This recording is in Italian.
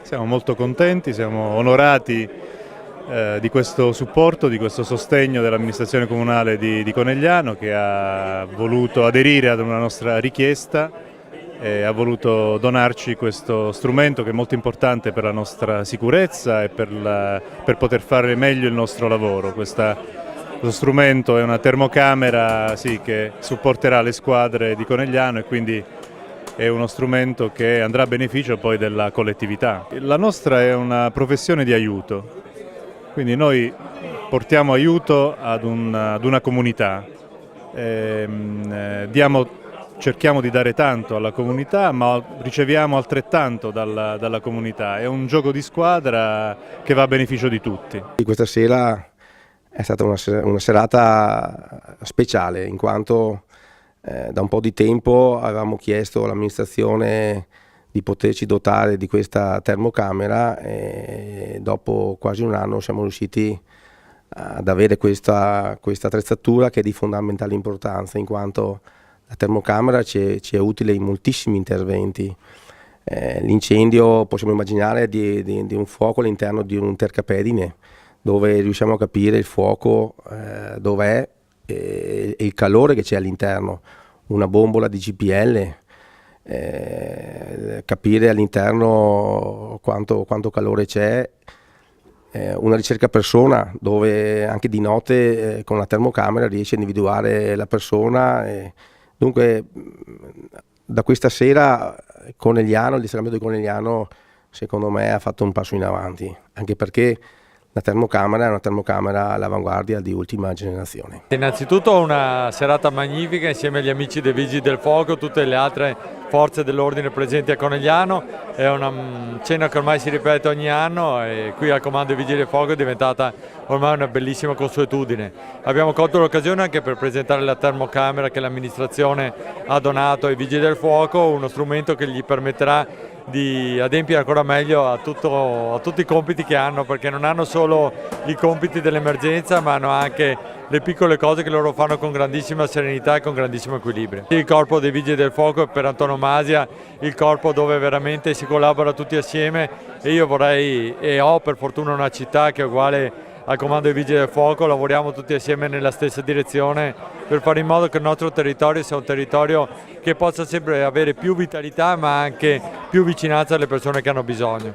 Siamo molto contenti, siamo onorati di questo supporto, di questo sostegno dell'amministrazione comunale di Conegliano, che ha voluto aderire ad una nostra richiesta e ha voluto donarci questo strumento che è molto importante per la nostra sicurezza e per poter fare meglio il nostro lavoro. Questo strumento è una termocamera, sì, che supporterà le squadre di Conegliano, e quindi è uno strumento che andrà a beneficio poi della collettività. La nostra è una professione di aiuto, quindi noi portiamo aiuto ad una comunità, cerchiamo di dare tanto alla comunità, ma riceviamo altrettanto dalla comunità. È un gioco di squadra che va a beneficio di tutti. Questa sera è stata una serata speciale, in quanto da un po' di tempo avevamo chiesto all'amministrazione di poterci dotare di questa termocamera, e dopo quasi un anno siamo riusciti ad avere questa attrezzatura, che è di fondamentale importanza, in quanto la termocamera ci è utile in moltissimi interventi. L'incendio, possiamo immaginare, di un fuoco all'interno di un tercapedine, dove riusciamo a capire il fuoco dov'è e il calore che c'è all'interno, una bombola di GPL, capire all'interno quanto calore c'è, una ricerca persona, dove anche di notte con la termocamera riesce a individuare la persona. Dunque da questa sera Conegliano, il distretto di Conegliano, secondo me ha fatto un passo in avanti, anche perché la termocamera è una termocamera all'avanguardia di ultima generazione. Innanzitutto una serata magnifica insieme agli amici dei Vigili del Fuoco, tutte le altre forze dell'ordine presenti a Conegliano. È una cena che ormai si ripete ogni anno, e qui al comando dei Vigili del Fuoco è diventata ormai una bellissima consuetudine. Abbiamo colto l'occasione anche per presentare la termocamera che l'amministrazione ha donato ai Vigili del Fuoco, uno strumento che gli permetterà di adempiere ancora meglio a tutti i compiti che hanno, perché non hanno solo i compiti dell'emergenza, ma hanno anche le piccole cose che loro fanno con grandissima serenità e con grandissimo equilibrio. Il corpo dei Vigili del Fuoco è per antonomasia il corpo dove veramente si collabora tutti assieme, e io vorrei, e ho per fortuna una città che è uguale al comando dei Vigili del Fuoco, lavoriamo tutti assieme nella stessa direzione per fare in modo che il nostro territorio sia un territorio che possa sempre avere più vitalità, ma anche più vicinanza alle persone che hanno bisogno.